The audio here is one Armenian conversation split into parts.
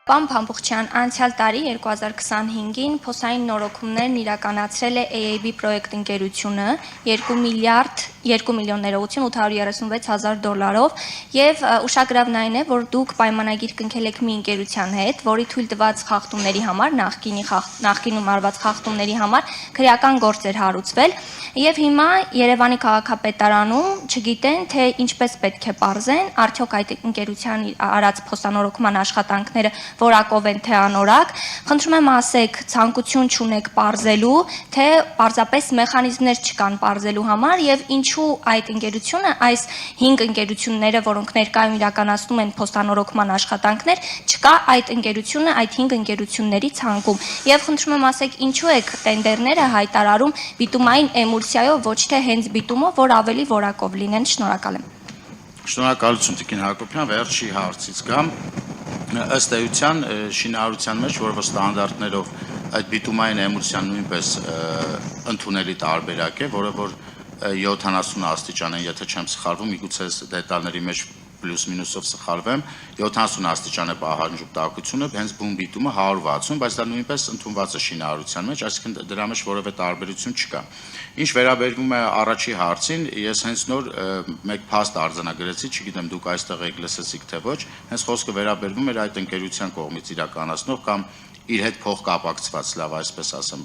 Պարոն Փամփուխչյան, անցյալ տարի 2025-ին փոսային նորոգումներն իրականացրել է AAB պրոյեկտ ընկերությունը 2 միլիոն ներողություն 836 հազար դոլարով եւ ուշագրավն այն է, որ դուք պայմանագիր կնքել եք մի ընկերության հետ, որի թույլ տված խախտումների համար, նախկինում արված խախտումների համար քրեական գործ էր հարուցվել եւ հիմա Երևանի քաղաքապետարանում չգիտեն թե ինչպես պետք է պարզեն, արդյոք այդ ընկերության արած փոստանորոգման աշխատանքները որակով են թե անորակ, խնդրում եմ ասեք, ցանկություն չունեք պարզելու, թե պարզապես մեխանիզմներ չկան պարզելու համար եւ ինչու այդ ընկերությունը, այս 5 ընկերությունները, որոնք ներկայում իրականացնում են փոստանորոգման աշխատանքներ, չկա այդ ընկերությունը այդ 5 ընկերությունների ցանկում։ Եվ խնդրում եմ ասեք, ինչու եք տենդերները հայտարարում բիտումային էմուլսիայով, ոչ թե հենց բիտումով, որ ավելի որակով լինեն։ Շնորհակալ եմ։ Շնորհակալություն Տիկին Հակոբյան, վերջի հարցից գամ։ Ըստ էության շինարարության մեջ, որը ստանդարտներով այդ բիտումային էմուլսիան նույնպես ընդունելի տարբերակ է, որը որ 70 աստիճան են, եթե չեմ սխալվում, միգուցե դետալների մեջ պլյուս մինուսով սխալվեմ, 70 աստիճան է պահանջում տաքությունը, հենց բուն բիտումը 160, բայց դա նույնպես ընդունված է շինարարության մեջ, այսինքն դրա մեջ որևէ տարբերություն չկա։ Ինչ վերաբերվում է առաջի հարցին, ես հենց նոր մեկ փաստ արձանագրեցի, չգիտեմ դուք այստեղ եք լսեցիք թե ոչ, հենց խոսքը վերաբերվում էր այդ ընկերության կողմից իրականացնող կամ իր հետ փոխկապակցված, լավ այսպես ասեմ,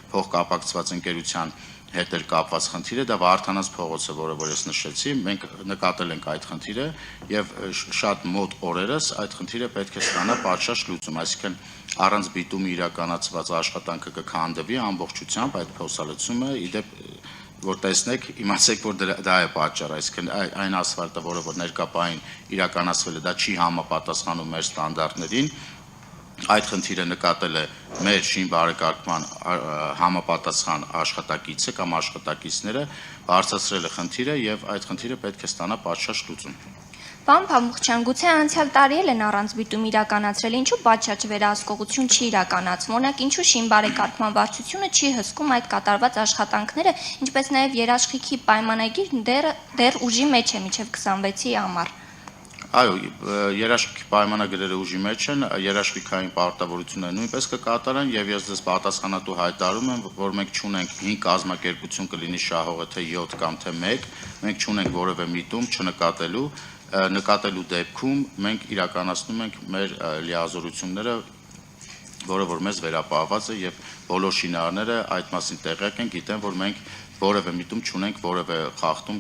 փոխկապակցված ընկերության հետ էր կապված խնդիրը, դա Վարդանանց փողոցը, որը որ ես նշեցի, մենք նկատել ենք այդ խնդիրը եւ շատ մոտ օրերս այդ խնդիրը պետք է ստանա պատշաճ լուծում, այսինքն առանց բիտումի իրականացված աշխատանքը կքանդվի ամբողջությամբ այդ փոսալցումը, իդեպ որ տեսնեք, իմացեք, որ դա է պատճառը, այսինքն այն ասֆալտը, որը որ ներկապային իրականացվել է, դա չի համապատասխանում մեր ստանդարտներին, այդ խնդիրը նկատել է մեր շինբարեկարգման համապատասխան աշխատակիցը կամ աշխատակիցները, բարձրացրել է խնդիրը եւ այդ խնդիրը պետք է ստանա պատշաճ լուծում։ Պարոն Փամփուխչյան, գուցե անցյալ տարի էլ են առանց բիտում իրականացրել, ինչու պատշաճ վերահսկողություն չի իրականացվում, օրինակ ինչու շինբարեկարգման վարչությունը չի հսկում այդ կատարված աշխատանքները, ինչպես նաեւ երաշխիքի պայմանագիրն դեռ ուժի մեջ է մինչեւ 26-ի ամառ։ Այո, երաշխիքի պայմանագրերը ուժի մեջ են, երաշխիքային պարտավորությունները նույնպես կկատարեն եւ ես դες պատասխանատու հայտարարում եմ, որ մենք չունենք 5 կազմակերպություն կլինի շահողը թե 7 կամ թե 1, մենք չունենք որևէ միտում նկատելու դեպքում մենք իրականացնում ենք մեր լիազորությունները, որը որ մեզ վերապահված է եւ բոլոր շինարարները այդ մասին տեղյակ են, գիտեն, որ մենք որևէ միտում չունենք որևէ խախտում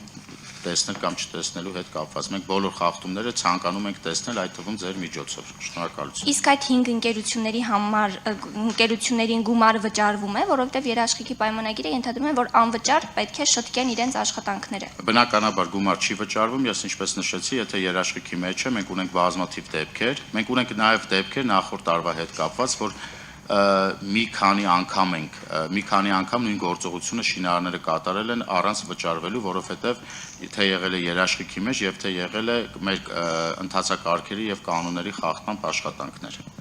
տեսնել կամ չտեսնելու հետ կապված։ Մենք բոլոր խախտումները ցանկանում ենք տեսնել, այդ թվում ձեր միջոցով։ Շնորհակալություն։ Իսկ այդ 5 ընկերությունների համար ընկերություններին գումար վճարվում է, որովհետև երաշխիքի պայմանագիրը ենթադրում է, որ անվճար պետք է շտկեն իրենց աշխատանքները։ Բնականաբար գումար չի վճարվում, ես ինչպես նշեցի, եթե երաշխիքի մեջ է, մենք ունենք բազմաթիվ դեպքեր, մենք ունենք նաև դեպքեր նախորդ տարվա հետ կապված, որ մի քանի անգամ նույն գործողությունը շինարարները կատարել են առանց վճարվելու, որովհետև թե եղել է երաշխիքի մեջ եւ թե եղել է մեր ընթացակարգերի եւ կանոնների խախտման աշխատանքներ։